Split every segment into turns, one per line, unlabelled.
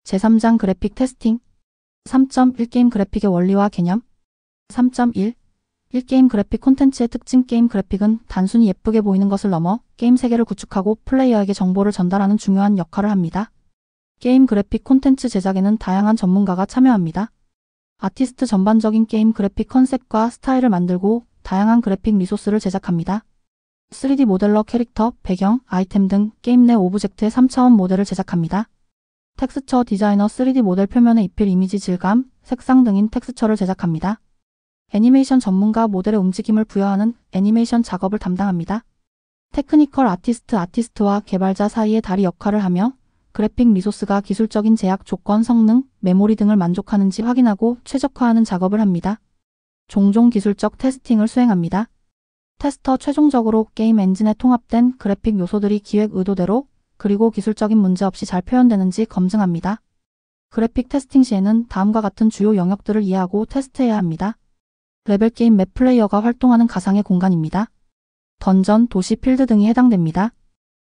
제3장 그래픽 테스팅 3.1 게임 그래픽의 원리와 개념 3.1 1게임 그래픽 콘텐츠의 특징 게임 그래픽은 단순히 예쁘게 보이는 것을 넘어 게임 세계를 구축하고 플레이어에게 정보를 전달하는 중요한 역할을 합니다. 게임 그래픽 콘텐츠 제작에는 다양한 전문가가 참여합니다. 아티스트 전반적인 게임 그래픽 컨셉과 스타일을 만들고 다양한 그래픽 리소스를 제작합니다. 3D 모델러 캐릭터, 배경, 아이템 등 게임 내 오브젝트의 3차원 모델을 제작합니다. 텍스처 디자이너 3D 모델 표면에 입힐 이미지 질감, 색상 등인 텍스처를 제작합니다. 애니메이션 전문가 모델의 움직임을 부여하는 애니메이션 작업을 담당합니다. 테크니컬 아티스트와 개발자 사이의 다리 역할을 하며 그래픽 리소스가 기술적인 제약 조건, 성능, 메모리 등을 만족하는지 확인하고 최적화하는 작업을 합니다. 종종 기술적 테스팅을 수행합니다. 테스터 최종적으로 게임 엔진에 통합된 그래픽 요소들이 기획 의도대로 그리고 기술적인 문제 없이 잘 표현되는지 검증합니다. 그래픽 테스팅 시에는 다음과 같은 주요 영역들을 이해하고 테스트해야 합니다. 레벨 게임 맵 플레이어가 활동하는 가상의 공간입니다. 던전, 도시, 필드 등이 해당됩니다.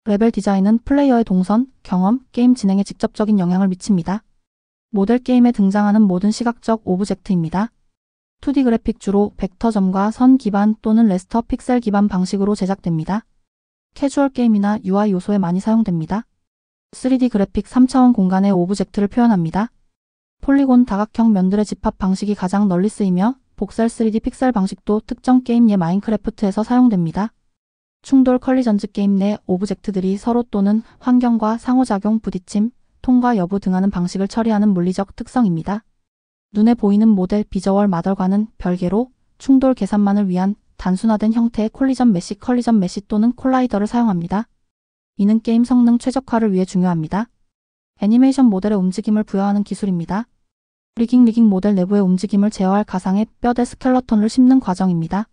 레벨 디자인은 플레이어의 동선, 경험, 게임 진행에 직접적인 영향을 미칩니다. 모델 게임에 등장하는 모든 시각적 오브젝트입니다. 2D 그래픽 주로 벡터점과 선 기반 또는 레스터 픽셀 기반 방식으로 제작됩니다. 캐주얼 게임이나 UI 요소에 많이 사용됩니다. 3D 그래픽 3차원 공간의 오브젝트를 표현합니다. 폴리곤 다각형 면들의 집합 방식이 가장 널리 쓰이며 복셀 3D 픽셀 방식도 특정 게임 예 마인크래프트에서 사용됩니다. 충돌 컬리전즈 게임 내 오브젝트들이 서로 또는 환경과 상호작용, 부딪힘, 통과 여부 등하는 방식을 처리하는 물리적 특성입니다. 눈에 보이는 모델 비저얼 마덜과는 별개로 충돌 계산만을 위한 단순화된 형태의 컬리전 메시 또는 콜라이더를 사용합니다. 이는 게임 성능 최적화를 위해 중요합니다. 애니메이션 모델의 움직임을 부여하는 기술입니다. 리깅 모델 내부의 움직임을 제어할 가상의 뼈대 스켈러톤을 심는 과정입니다.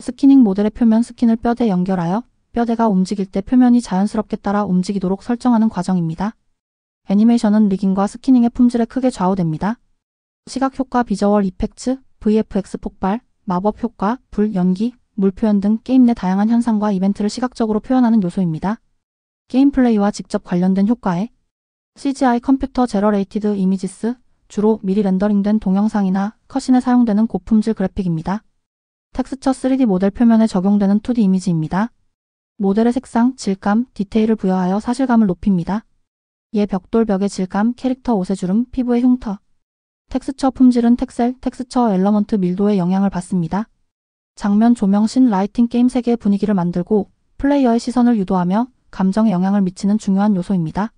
스키닝 모델의 표면 스킨을 뼈대에 연결하여 뼈대가 움직일 때 표면이 자연스럽게 따라 움직이도록 설정하는 과정입니다. 애니메이션은 리깅과 스키닝의 품질에 크게 좌우됩니다. 시각 효과, 비저얼 이펙트, VFX 폭발, 마법 효과, 불, 연기, 물 표현 등 게임 내 다양한 현상과 이벤트를 시각적으로 표현하는 요소입니다. 게임 플레이와 직접 관련된 효과에 CGI 컴퓨터 제너레이티드 이미지스, 주로 미리 렌더링된 동영상이나 컷신에 사용되는 고품질 그래픽입니다. 텍스처 3D 모델 표면에 적용되는 2D 이미지입니다. 모델의 색상, 질감, 디테일을 부여하여 사실감을 높입니다. 예 벽돌 벽의 질감, 캐릭터 옷의 주름, 피부의 흉터. 텍스처 품질은 텍스처 엘러먼트 밀도에 영향을 받습니다. 장면 조명 신 라이팅 게임 세계의 분위기를 만들고 플레이어의 시선을 유도하며 감정에 영향을 미치는 중요한 요소입니다.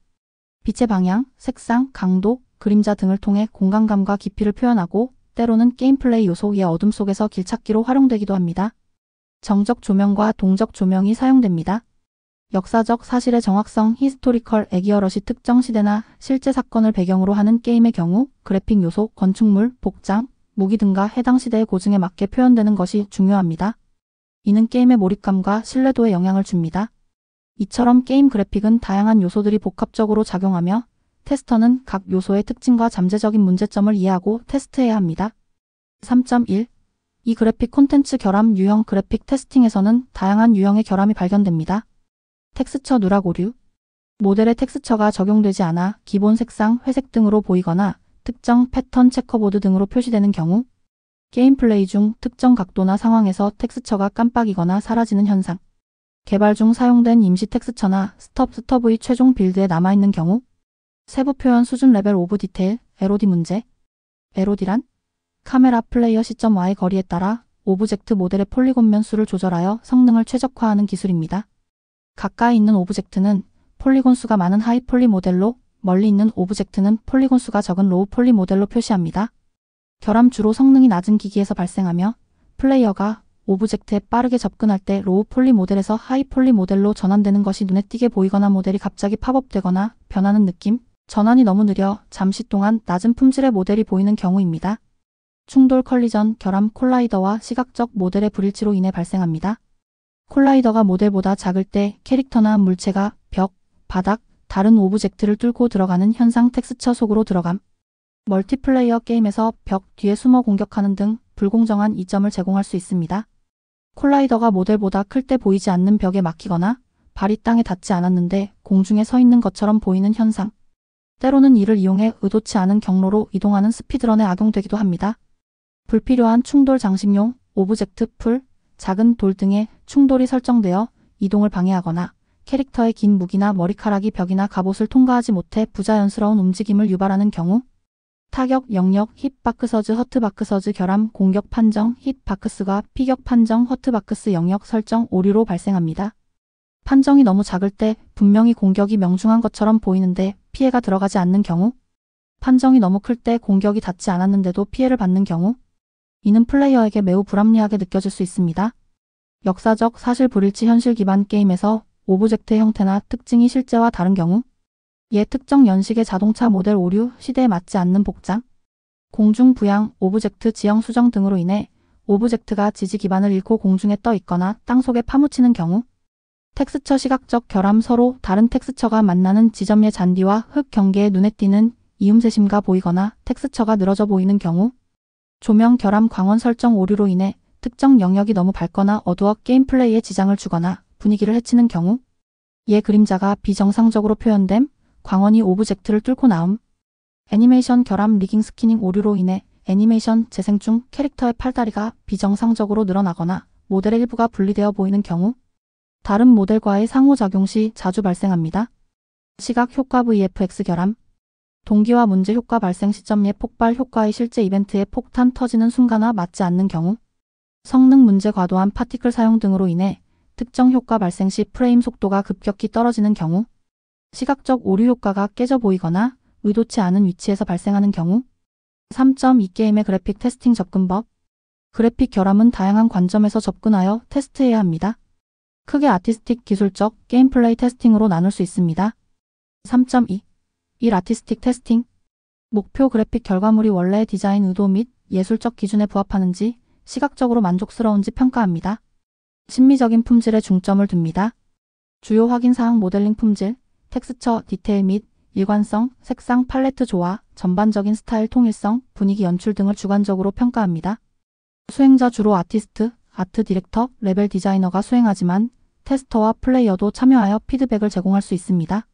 빛의 방향, 색상, 강도, 그림자 등을 통해 공간감과 깊이를 표현하고 때로는 게임 플레이 요소의 어둠 속에서 길찾기로 활용되기도 합니다. 정적 조명과 동적 조명이 사용됩니다. 역사적 사실의 정확성, 히스토리컬 애기어러시 특정 시대나 실제 사건을 배경으로 하는 게임의 경우 그래픽 요소, 건축물, 복장, 무기 등과 해당 시대의 고증에 맞게 표현되는 것이 중요합니다. 이는 게임의 몰입감과 신뢰도에 영향을 줍니다. 이처럼 게임 그래픽은 다양한 요소들이 복합적으로 작용하며 테스터는 각 요소의 특징과 잠재적인 문제점을 이해하고 테스트해야 합니다. 3.1 이 그래픽 콘텐츠 결함 유형 그래픽 테스팅에서는 다양한 유형의 결함이 발견됩니다. 텍스처 누락 오류, 모델의 텍스처가 적용되지 않아 기본 색상, 회색 등으로 보이거나 특정 패턴 체커보드 등으로 표시되는 경우, 게임 플레이 중 특정 각도나 상황에서 텍스처가 깜빡이거나 사라지는 현상, 개발 중 사용된 임시 텍스처나 스톱의 최종 빌드에 남아있는 경우, 세부 표현 수준 레벨 오브 디테일, LOD 문제. LOD란 카메라 플레이어 시점와의 거리에 따라 오브젝트 모델의 폴리곤 면수를 조절하여 성능을 최적화하는 기술입니다. 가까이 있는 오브젝트는 폴리곤 수가 많은 하이 폴리 모델로, 멀리 있는 오브젝트는 폴리곤 수가 적은 로우 폴리 모델로 표시합니다. 결함 주로 성능이 낮은 기기에서 발생하며 플레이어가 오브젝트에 빠르게 접근할 때 로우 폴리 모델에서 하이 폴리 모델로 전환되는 것이 눈에 띄게 보이거나 모델이 갑자기 팝업되거나 변하는 느낌, 전환이 너무 느려 잠시 동안 낮은 품질의 모델이 보이는 경우입니다. 충돌 컬리전, 결함 콜라이더와 시각적 모델의 불일치로 인해 발생합니다. 콜라이더가 모델보다 작을 때 캐릭터나 물체가 벽, 바닥, 다른 오브젝트를 뚫고 들어가는 현상 텍스처 속으로 들어감. 멀티플레이어 게임에서 벽 뒤에 숨어 공격하는 등 불공정한 이점을 제공할 수 있습니다. 콜라이더가 모델보다 클 때 보이지 않는 벽에 막히거나 발이 땅에 닿지 않았는데 공중에 서 있는 것처럼 보이는 현상. 때로는 이를 이용해 의도치 않은 경로로 이동하는 스피드런에 악용되기도 합니다. 불필요한 충돌 장식용, 오브젝트, 풀, 작은 돌 등의 충돌이 설정되어 이동을 방해하거나 캐릭터의 긴 무기나 머리카락이 벽이나 갑옷을 통과하지 못해 부자연스러운 움직임을 유발하는 경우, 타격, 영역, hit박스서즈, 허트박스서즈, 결함, 공격 판정, hit박스가 피격 판정, 허트박스 영역 설정 오류로 발생합니다. 판정이 너무 작을 때 분명히 공격이 명중한 것처럼 보이는데 피해가 들어가지 않는 경우, 판정이 너무 클 때 공격이 닿지 않았는데도 피해를 받는 경우, 이는 플레이어에게 매우 불합리하게 느껴질 수 있습니다. 역사적 사실 불일치 현실 기반 게임에서 오브젝트의 형태나 특징이 실제와 다른 경우, 특정 연식의 자동차 모델 오류, 시대에 맞지 않는 복장, 공중 부양, 오브젝트 지형 수정 등으로 인해 오브젝트가 지지 기반을 잃고 공중에 떠 있거나 땅속에 파묻히는 경우, 텍스처 시각적 결함, 서로 다른 텍스처가 만나는 지점의 잔디와 흙 경계에 눈에 띄는 이음새심가 보이거나 텍스처가 늘어져 보이는 경우, 조명 결함, 광원 설정 오류로 인해 특정 영역이 너무 밝거나 어두워 게임 플레이에 지장을 주거나 분위기를 해치는 경우, 그림자가 비정상적으로 표현됨, 광원이 오브젝트를 뚫고 나옴, 애니메이션 결함, 리깅 스키닝 오류로 인해 애니메이션 재생 중 캐릭터의 팔다리가 비정상적으로 늘어나거나 모델의 일부가 분리되어 보이는 경우, 다른 모델과의 상호작용 시 자주 발생합니다. 시각 효과 VFX 결함, 동기화 문제 효과 발생 시점의 폭발 효과의 실제 이벤트의 폭탄 터지는 순간과 맞지 않는 경우, 성능 문제 과도한 파티클 사용 등으로 인해 특정 효과 발생 시 프레임 속도가 급격히 떨어지는 경우, 시각적 오류 효과가 깨져 보이거나 의도치 않은 위치에서 발생하는 경우. 3.2 게임의 그래픽 테스팅 접근법. 그래픽 결함은 다양한 관점에서 접근하여 테스트해야 합니다. 크게 아티스틱, 기술적, 게임 플레이 테스팅으로 나눌 수 있습니다. 3.2 1. 아티스틱 테스팅. 목표 그래픽 결과물이 원래의 디자인 의도 및 예술적 기준에 부합하는지, 시각적으로 만족스러운지 평가합니다. 심미적인 품질에 중점을 둡니다. 주요 확인사항 모델링 품질, 텍스처, 디테일 및 일관성, 색상 팔레트 조화, 전반적인 스타일 통일성, 분위기 연출 등을 주관적으로 평가합니다. 수행자 주로 아티스트, 아트 디렉터, 레벨 디자이너가 수행하지만 테스터와 플레이어도 참여하여 피드백을 제공할 수 있습니다.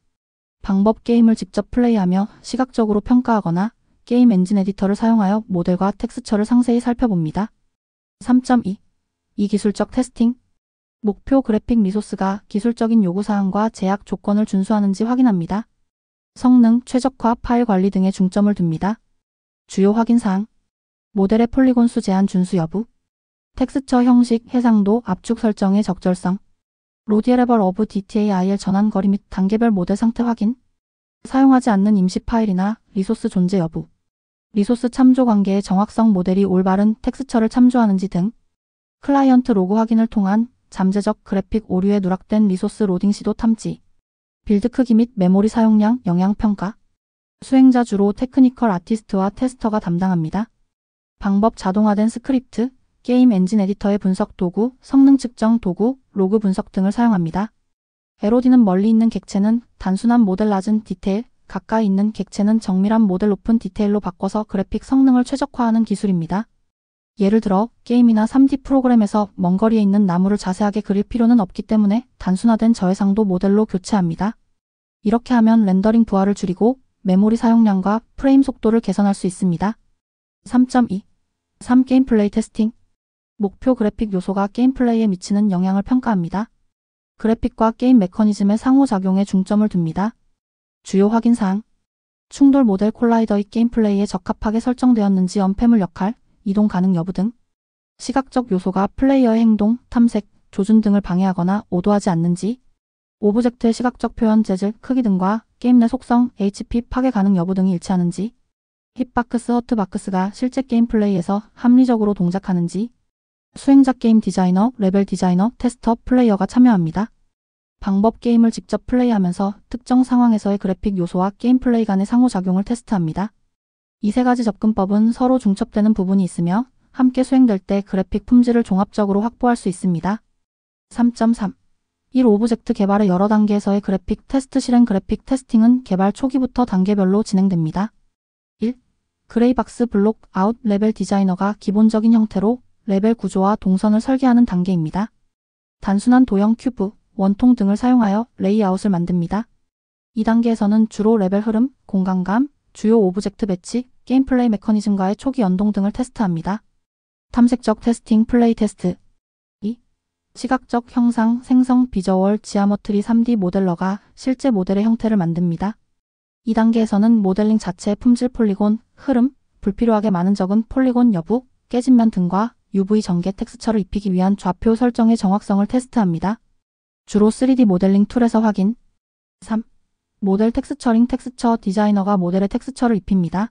방법 게임을 직접 플레이하며 시각적으로 평가하거나 게임 엔진 에디터를 사용하여 모델과 텍스처를 상세히 살펴봅니다. 3.2 이 기술적 테스팅. 목표 그래픽 리소스가 기술적인 요구사항과 제약 조건을 준수하는지 확인합니다. 성능, 최적화, 파일 관리 등에 중점을 둡니다. 주요 확인사항. 모델의 폴리곤 수 제한 준수 여부. 텍스처 형식, 해상도, 압축 설정의 적절성. 로디 레벨 오브 DTAIL 전환 거리 및 단계별 모델 상태 확인. 사용하지 않는 임시 파일이나 리소스 존재 여부. 리소스 참조 관계의 정확성, 모델이 올바른 텍스처를 참조하는지 등. 클라이언트 로그 확인을 통한 잠재적 그래픽 오류에 누락된 리소스 로딩 시도 탐지. 빌드 크기 및 메모리 사용량, 영향 평가. 수행자 주로 테크니컬 아티스트와 테스터가 담당합니다. 방법 자동화된 스크립트, 게임 엔진 에디터의 분석 도구, 성능 측정 도구, 로그 분석 등을 사용합니다. LOD는 멀리 있는 객체는 단순한 모델 낮은 디테일, 가까이 있는 객체는 정밀한 모델 높은 디테일로 바꿔서 그래픽 성능을 최적화하는 기술입니다. 예를 들어 게임이나 3D 프로그램에서 먼 거리에 있는 나무를 자세하게 그릴 필요는 없기 때문에 단순화된 저해상도 모델로 교체합니다. 이렇게 하면 렌더링 부하를 줄이고 메모리 사용량과 프레임 속도를 개선할 수 있습니다. 3.2 3. 게임 플레이 테스팅. 목표 그래픽 요소가 게임 플레이에 미치는 영향을 평가합니다. 그래픽과 게임 메커니즘의 상호작용에 중점을 둡니다. 주요 확인사항. 충돌 모델 콜라이더의 게임 플레이에 적합하게 설정되었는지, 언패물 역할, 이동 가능 여부 등. 시각적 요소가 플레이어의 행동, 탐색, 조준 등을 방해하거나 오도하지 않는지. 오브젝트의 시각적 표현, 재질, 크기 등과 게임 내 속성, HP 파괴 가능 여부 등이 일치하는지. hit박스, 허트박스가 실제 게임 플레이에서 합리적으로 동작하는지. 수행자 게임 디자이너, 레벨 디자이너, 테스터, 플레이어가 참여합니다. 방법 게임을 직접 플레이하면서 특정 상황에서의 그래픽 요소와 게임 플레이 간의 상호작용을 테스트합니다. 이 세 가지 접근법은 서로 중첩되는 부분이 있으며 함께 수행될 때 그래픽 품질을 종합적으로 확보할 수 있습니다. 3.3 1. 오브젝트 개발의 여러 단계에서의 그래픽 테스트 실행. 그래픽 테스팅은 개발 초기부터 단계별로 진행됩니다. 1. 그레이박스 블록 아웃. 레벨 디자이너가 기본적인 형태로 레벨 구조와 동선을 설계하는 단계입니다. 단순한 도형 큐브, 원통 등을 사용하여 레이아웃을 만듭니다. 2단계에서는 주로 레벨 흐름, 공간감, 주요 오브젝트 배치, 게임 플레이 메커니즘과의 초기 연동 등을 테스트합니다. 탐색적 테스팅 플레이 테스트 2. 시각적 형상, 생성, 비저월, 지오메트리 3D 모델러가 실제 모델의 형태를 만듭니다. 2단계에서는 모델링 자체의 품질 폴리곤, 흐름, 불필요하게 많은 적은 폴리곤 여부, 깨진 면 등과 UV 전개 텍스처를 입히기 위한 좌표 설정의 정확성을 테스트합니다. 주로 3D 모델링 툴에서 확인. 3. 모델 텍스처링 텍스처 디자이너가 모델에 텍스처를 입힙니다.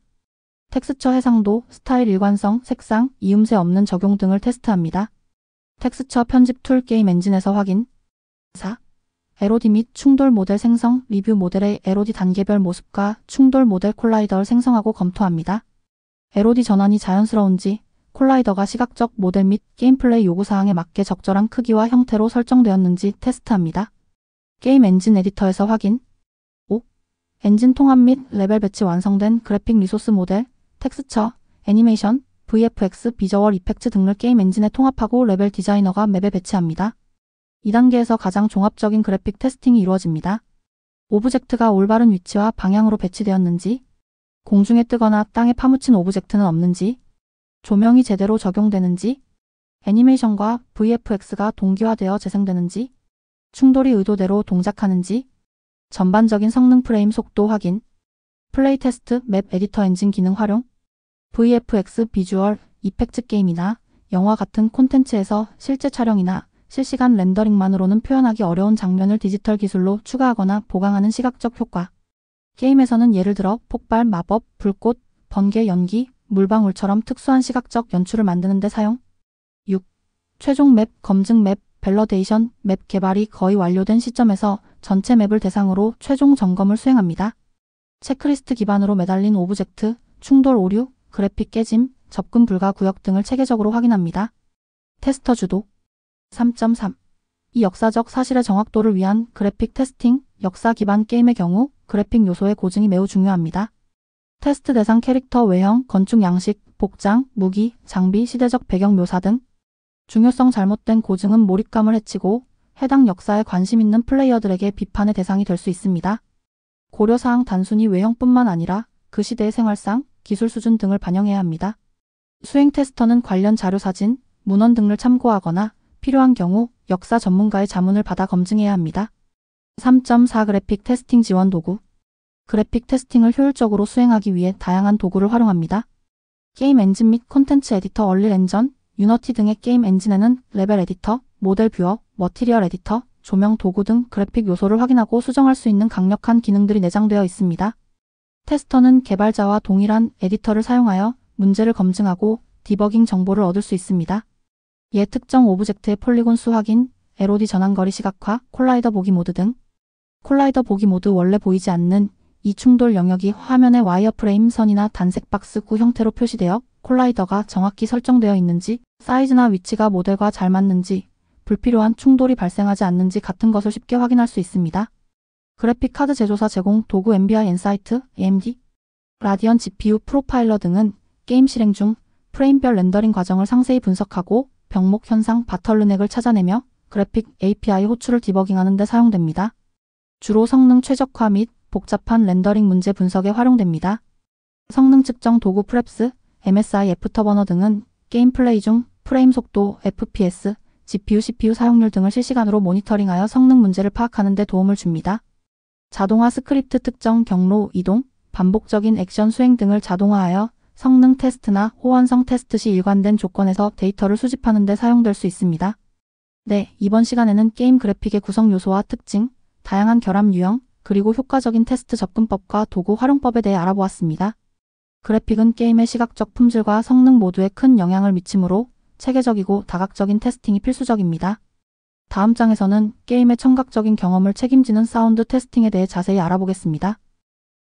텍스처 해상도, 스타일 일관성, 색상, 이음새 없는 적용 등을 테스트합니다. 텍스처 편집 툴 게임 엔진에서 확인. 4. LOD 및 충돌 모델 생성, 리뷰 모델의 LOD 단계별 모습과 충돌 모델 콜라이더를 생성하고 검토합니다. LOD 전환이 자연스러운지, 콜라이더가 시각적 모델 및 게임 플레이 요구사항에 맞게 적절한 크기와 형태로 설정되었는지 테스트합니다. 게임 엔진 에디터에서 확인. 5. 엔진 통합 및 레벨 배치 완성된 그래픽 리소스 모델, 텍스처, 애니메이션, VFX, 비저월 이펙트 등을 게임 엔진에 통합하고 레벨 디자이너가 맵에 배치합니다. 2단계에서 가장 종합적인 그래픽 테스팅이 이루어집니다. 오브젝트가 올바른 위치와 방향으로 배치되었는지, 공중에 뜨거나 땅에 파묻힌 오브젝트는 없는지, 조명이 제대로 적용되는지, 애니메이션과 VFX가 동기화되어 재생되는지, 충돌이 의도대로 동작하는지, 전반적인 성능 프레임 속도 확인, 플레이 테스트 맵 에디터 엔진 기능 활용, VFX 비주얼 이펙트 게임이나 영화 같은 콘텐츠에서 실제 촬영이나 실시간 렌더링만으로는 표현하기 어려운 장면을 디지털 기술로 추가하거나 보강하는 시각적 효과. 게임에서는 예를 들어 폭발, 마법, 불꽃, 번개, 연기, 물방울처럼 특수한 시각적 연출을 만드는 데 사용. 6. 최종 맵, 검증 맵, 밸러데이션 맵 개발이 거의 완료된 시점에서 전체 맵을 대상으로 최종 점검을 수행합니다. 체크리스트 기반으로 매달린 오브젝트, 충돌 오류, 그래픽 깨짐, 접근 불가 구역 등을 체계적으로 확인합니다. 테스터 주도 3.3. 이 역사적 사실의 정확도를 위한 그래픽 테스팅, 역사 기반 게임의 경우 그래픽 요소의 고증이 매우 중요합니다. 테스트 대상 캐릭터 외형, 건축 양식, 복장, 무기, 장비, 시대적 배경 묘사 등 중요성 잘못된 고증은 몰입감을 해치고 해당 역사에 관심 있는 플레이어들에게 비판의 대상이 될 수 있습니다. 고려사항 단순히 외형뿐만 아니라 그 시대의 생활상, 기술 수준 등을 반영해야 합니다. 수행 테스터는 관련 자료 사진, 문헌 등을 참고하거나 필요한 경우 역사 전문가의 자문을 받아 검증해야 합니다. 3.4 그래픽 테스팅 지원 도구. 그래픽 테스팅을 효율적으로 수행하기 위해 다양한 도구를 활용합니다. 게임 엔진 및 콘텐츠 에디터 얼릴 엔전, 유너티 등의 게임 엔진에는 레벨 에디터, 모델 뷰어, 머티리얼 에디터, 조명 도구 등 그래픽 요소를 확인하고 수정할 수 있는 강력한 기능들이 내장되어 있습니다. 테스터는 개발자와 동일한 에디터를 사용하여 문제를 검증하고 디버깅 정보를 얻을 수 있습니다. 예 특정 오브젝트의 폴리곤 수 확인, LOD 전환거리 시각화, 콜라이더 보기 모드 등. 콜라이더 보기 모드 원래 보이지 않는 이 충돌 영역이 화면의 와이어프레임 선이나 단색 박스 구 형태로 표시되어 콜라이더가 정확히 설정되어 있는지, 사이즈나 위치가 모델과 잘 맞는지, 불필요한 충돌이 발생하지 않는지 같은 것을 쉽게 확인할 수 있습니다. 그래픽 카드 제조사 제공 도구 NVIDIA 엔사이트, AMD, 라디언 GPU 프로파일러 등은 게임 실행 중 프레임별 렌더링 과정을 상세히 분석하고 병목 현상, 바털르넥을 찾아내며 그래픽 API 호출을 디버깅하는 데 사용됩니다. 주로 성능 최적화 및 복잡한 렌더링 문제 분석에 활용됩니다. 성능 측정 도구 프랩스, MSI 애프터버너 등은 게임 플레이 중 프레임 속도, FPS, GPU, CPU 사용률 등을 실시간으로 모니터링하여 성능 문제를 파악하는 데 도움을 줍니다. 자동화 스크립트 특정 경로, 이동, 반복적인 액션 수행 등을 자동화하여 성능 테스트나 호환성 테스트 시 일관된 조건에서 데이터를 수집하는 데 사용될 수 있습니다. 네, 이번 시간에는 게임 그래픽의 구성 요소와 특징, 다양한 결합 유형, 그리고 효과적인 테스트 접근법과 도구 활용법에 대해 알아보았습니다. 그래픽은 게임의 시각적 품질과 성능 모두에 큰 영향을 미치므로 체계적이고 다각적인 테스팅이 필수적입니다. 다음 장에서는 게임의 청각적인 경험을 책임지는 사운드 테스팅에 대해 자세히 알아보겠습니다.